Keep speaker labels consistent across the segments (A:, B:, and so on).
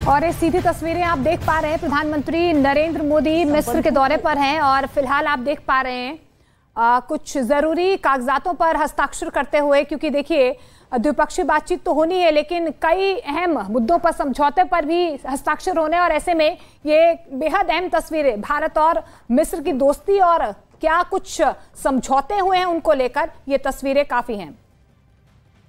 A: और ये सीधी तस्वीरें आप देख पा रहे हैं, प्रधानमंत्री नरेंद्र मोदी मिस्र के दौरे पर हैं और फिलहाल आप देख पा रहे हैं कुछ जरूरी कागजातों पर हस्ताक्षर करते हुए, क्योंकि देखिए द्विपक्षीय बातचीत तो होनी है लेकिन कई अहम मुद्दों पर समझौते पर भी हस्ताक्षर होने, और ऐसे में ये बेहद अहम तस्वीरें भारत और मिस्र की दोस्ती और क्या कुछ समझौते हुए हैं उनको लेकर ये तस्वीरें काफी हैं।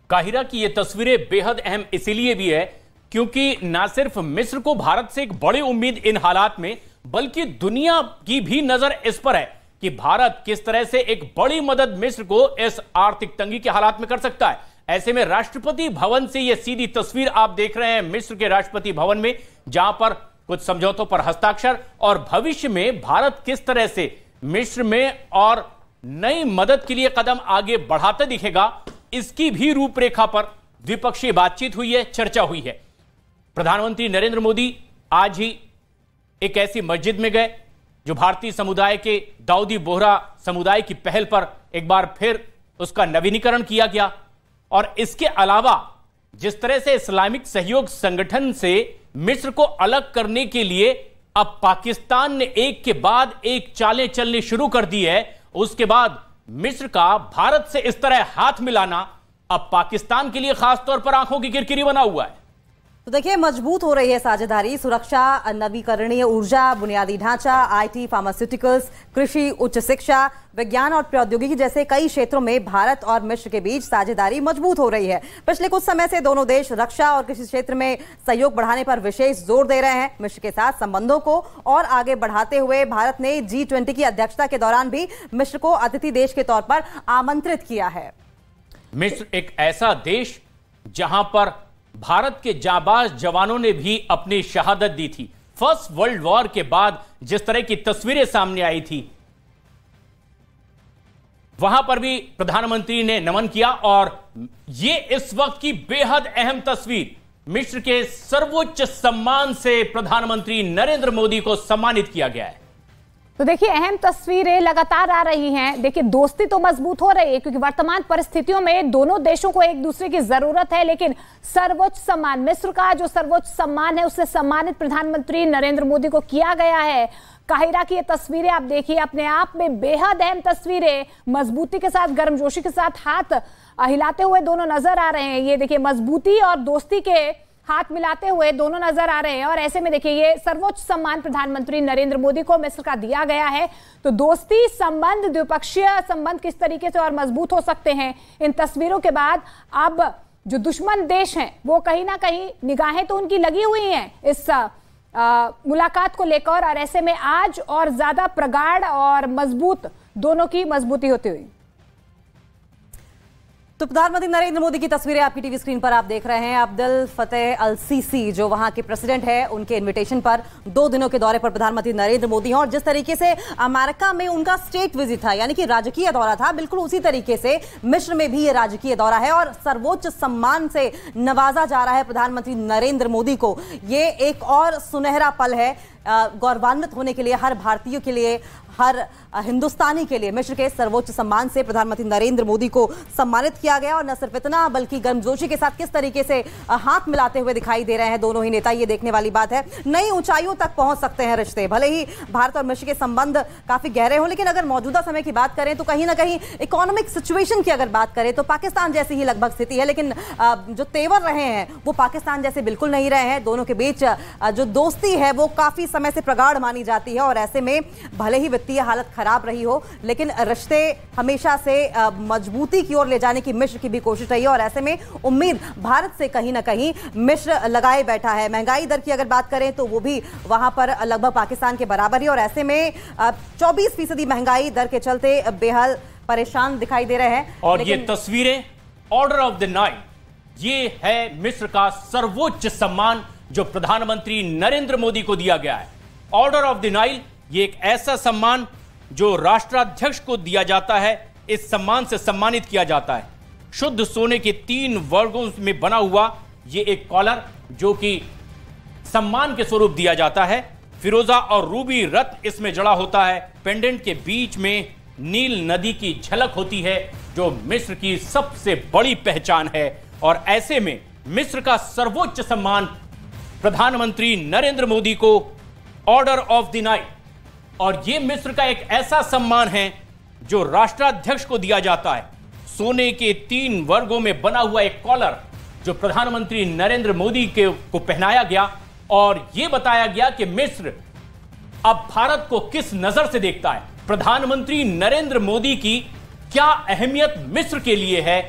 B: काहिरा की ये तस्वीरें बेहद अहम इसीलिए भी है क्योंकि न सिर्फ मिस्र को भारत से एक बड़ी उम्मीद इन हालात में, बल्कि दुनिया की भी नजर इस पर है कि भारत किस तरह से एक बड़ी मदद मिस्र को इस आर्थिक तंगी के हालात में कर सकता है। ऐसे में राष्ट्रपति भवन से यह सीधी तस्वीर आप देख रहे हैं मिस्र के राष्ट्रपति भवन में, जहां पर कुछ समझौतों पर हस्ताक्षर और भविष्य में भारत किस तरह से मिस्र में और नई मदद के लिए कदम आगे बढ़ाता दिखेगा, इसकी भी रूपरेखा पर द्विपक्षीय बातचीत हुई है, चर्चा हुई है। प्रधानमंत्री नरेंद्र मोदी आज ही एक ऐसी मस्जिद में गए जो भारतीय समुदाय के दाऊदी बोहरा समुदाय की पहल पर एक बार फिर उसका नवीनीकरण किया गया। और इसके अलावा जिस तरह से इस्लामिक सहयोग संगठन से मिस्र को अलग करने के लिए अब पाकिस्तान ने एक के बाद एक चालें चलनी शुरू कर दी है, उसके बाद मिस्र का भारत से इस तरह हाथ मिलाना अब पाकिस्तान के लिए खासतौर पर आंखों की किरकिरी बना हुआ है।
C: तो देखिए, मजबूत हो रही है साझेदारी, सुरक्षा, नवीकरणीय ऊर्जा, बुनियादी ढांचा, आईटी, फार्मास्यूटिकल्स, कृषि, उच्च शिक्षा, विज्ञान और प्रौद्योगिकी जैसे कई क्षेत्रों में भारत और मिस्र के बीच साझेदारी मजबूत हो रही है। पिछले कुछ समय से दोनों देश रक्षा और कृषि क्षेत्र में सहयोग बढ़ाने पर विशेष जोर दे रहे हैं। मिस्र के साथ संबंधों को और आगे बढ़ाते हुए भारत ने G20 की अध्यक्षता के दौरान भी मिस्र को अतिथि देश के तौर पर आमंत्रित किया है।
B: मिस्र एक ऐसा देश जहां पर भारत के जाबाज जवानों ने भी अपनी शहादत दी थी। फर्स्ट वर्ल्ड वॉर के बाद जिस तरह की तस्वीरें सामने आई थी, वहां पर भी प्रधानमंत्री ने नमन किया। और ये इस वक्त की बेहद अहम तस्वीर, मिस्र के सर्वोच्च सम्मान से प्रधानमंत्री नरेंद्र मोदी को सम्मानित किया गया है।
A: तो देखिए, अहम तस्वीरें लगातार आ रही हैं। देखिए, दोस्ती तो मजबूत हो रही है क्योंकि वर्तमान परिस्थितियों में दोनों देशों को एक दूसरे की जरूरत है, लेकिन सर्वोच्च सम्मान, मिस्र का जो सर्वोच्च सम्मान है उससे सम्मानित प्रधानमंत्री नरेंद्र मोदी को किया गया है। काहिरा की ये तस्वीरें आप देखिए, अपने आप में बेहद अहम तस्वीरें, मजबूती के साथ, गर्मजोशी के साथ हाथ हिलाते हुए दोनों नजर आ रहे हैं। ये देखिए, मजबूती और दोस्ती के हाथ मिलाते हुए दोनों नजर आ रहे हैं। और ऐसे में देखिए, ये सर्वोच्च सम्मान प्रधानमंत्री नरेंद्र मोदी को मिस्र का दिया गया है। तो दोस्ती संबंध, द्विपक्षीय संबंध किस तरीके से और मजबूत हो सकते हैं इन तस्वीरों के बाद। अब जो दुश्मन देश हैं वो कहीं ना कहीं निगाहें तो उनकी लगी हुई हैं इस मुलाकात को लेकर, और ऐसे में आज और ज्यादा प्रगाढ़ और मजबूत दोनों की मजबूती होती हुई।
C: तो प्रधानमंत्री नरेंद्र मोदी की तस्वीरें आपकी टीवी स्क्रीन पर आप देख रहे हैं। अब्दुल फतेह अल सीसी जो वहां के प्रेसिडेंट है, उनके इनविटेशन पर 2 दिनों के दौरे पर प्रधानमंत्री नरेंद्र मोदी हैं। और जिस तरीके से अमेरिका में उनका स्टेट विजिट था, यानी कि राजकीय दौरा था, बिल्कुल उसी तरीके से मिस्र में भी ये राजकीय दौरा है और सर्वोच्च सम्मान से नवाजा जा रहा है प्रधानमंत्री नरेंद्र मोदी को। ये एक और सुनहरा पल है गौरवान्वित होने के लिए, हर भारतीय के लिए, हर हिंदुस्तानी के लिए। मिस्र के सर्वोच्च सम्मान से प्रधानमंत्री नरेंद्र मोदी को सम्मानित किया गया। और न सिर्फ इतना, बल्कि गर्मजोशी के साथ किस तरीके से हाथ मिलाते हुए दिखाई दे रहे हैं दोनों ही नेता, ये देखने वाली बात है। नई ऊंचाइयों तक पहुंच सकते हैं रिश्ते। भले ही भारत और मिस्र के संबंध काफी गहरे हों, लेकिन अगर मौजूदा समय की बात करें तो कहीं ना कहीं इकोनॉमिक सिचुएशन की अगर बात करें तो पाकिस्तान जैसी ही लगभग स्थिति है। लेकिन जो तेवर रहे हैं वो पाकिस्तान जैसे बिल्कुल नहीं रहे हैं। दोनों के बीच जो दोस्ती है वो काफी समय से प्रगाढ़ मानी जाती है। और ऐसे में भले ही वित्तीय हालत खराब रही हो, लेकिन रिश्ते हमेशा से मजबूती की ओर ले जाने की मिस्र की भी कोशिश रही है। और ऐसे में उम्मीद भारत से कहीं ना कहीं मिस्र लगाए बैठा है। महंगाई दर की अगर बात करें तो वो भी वहां पर लगभग पाकिस्तान के बराबर ही। और ऐसे में 24% महंगाई दर के चलते बेहद परेशान दिखाई दे रहे हैं।
B: और ये तस्वीरें ऑर्डर ऑफ द नाइट, ये है मिस्र का सर्वोच्च सम्मान जो प्रधानमंत्री नरेंद्र मोदी को दिया गया है। ऑर्डर ऑफ द नाइल, ये एक ऐसा सम्मान जो राष्ट्राध्यक्ष को दिया जाता है। इस सम्मान से सम्मानित किया जाता है। शुद्ध सोने के 3 वर्गों में बना हुआ ये एक कॉलर जो कि सम्मान के स्वरूप दिया जाता है। फिरोजा और रूबी रत्न इसमें जड़ा होता है। पेंडेंट के बीच में नील नदी की झलक होती है जो मिस्र की सबसे बड़ी पहचान है। और ऐसे में मिस्र का सर्वोच्च सम्मान प्रधानमंत्री नरेंद्र मोदी को ऑर्डर ऑफ द नाइट। और यह मिस्र का एक ऐसा सम्मान है जो राष्ट्राध्यक्ष को दिया जाता है। सोने के 3 वर्गों में बना हुआ एक कॉलर जो प्रधानमंत्री नरेंद्र मोदी को पहनाया गया और यह बताया गया कि मिस्र अब भारत को किस नजर से देखता है। प्रधानमंत्री नरेंद्र मोदी की क्या अहमियत मिस्र के लिए है,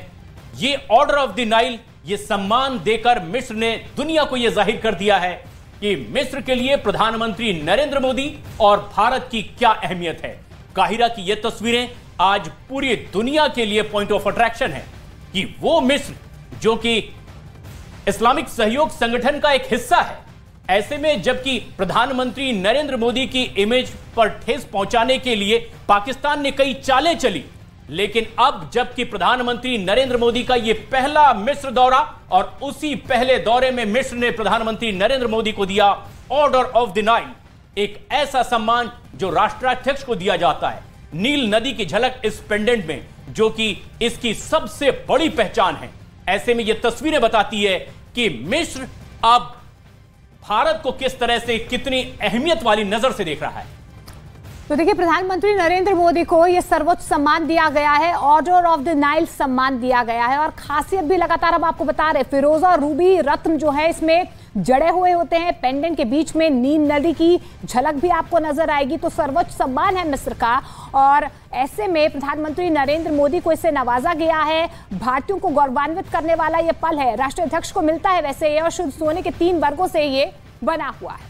B: यह ऑर्डर ऑफ द नाइल, यह सम्मान देकर मिस्र ने दुनिया को यह जाहिर कर दिया है कि मिस्र के लिए प्रधानमंत्री नरेंद्र मोदी और भारत की क्या अहमियत है। काहिरा की यह तस्वीरें आज पूरी दुनिया के लिए पॉइंट ऑफ अट्रैक्शन है कि वो मिस्र जो कि इस्लामिक सहयोग संगठन का एक हिस्सा है, ऐसे में जबकि प्रधानमंत्री नरेंद्र मोदी की इमेज पर ठेस पहुंचाने के लिए पाकिस्तान ने कई चालें चली, लेकिन अब जबकि प्रधानमंत्री नरेंद्र मोदी का यह पहला मिस्र दौरा और उसी पहले दौरे में मिस्र ने प्रधानमंत्री नरेंद्र मोदी को दिया ऑर्डर ऑफ द नाइल, एक ऐसा सम्मान जो राष्ट्राध्यक्ष को दिया जाता है। नील नदी की झलक इस पेंडेंट में जो कि इसकी सबसे बड़ी पहचान है। ऐसे में यह तस्वीरें बताती है कि मिस्र अब भारत को किस तरह से, कितनी अहमियत वाली नजर से देख रहा है।
A: तो देखिए, प्रधानमंत्री नरेंद्र मोदी को यह सर्वोच्च सम्मान दिया गया है, ऑर्डर ऑफ द नाइल सम्मान दिया गया है। और खासियत भी लगातार हम आपको बता रहे, फिरोजा रूबी रत्न जो है इसमें जड़े हुए होते हैं, पेंडेंट के बीच में नील नदी की झलक भी आपको नजर आएगी। तो सर्वोच्च सम्मान है मिस्र का और ऐसे में प्रधानमंत्री नरेंद्र मोदी को इससे नवाजा गया है। भारतीयों को गौरवान्वित करने वाला यह पल है, राष्ट्राध्यक्ष को मिलता है वैसे ये, और शुद्ध सोने के 3 वर्गों से ये बना हुआ है।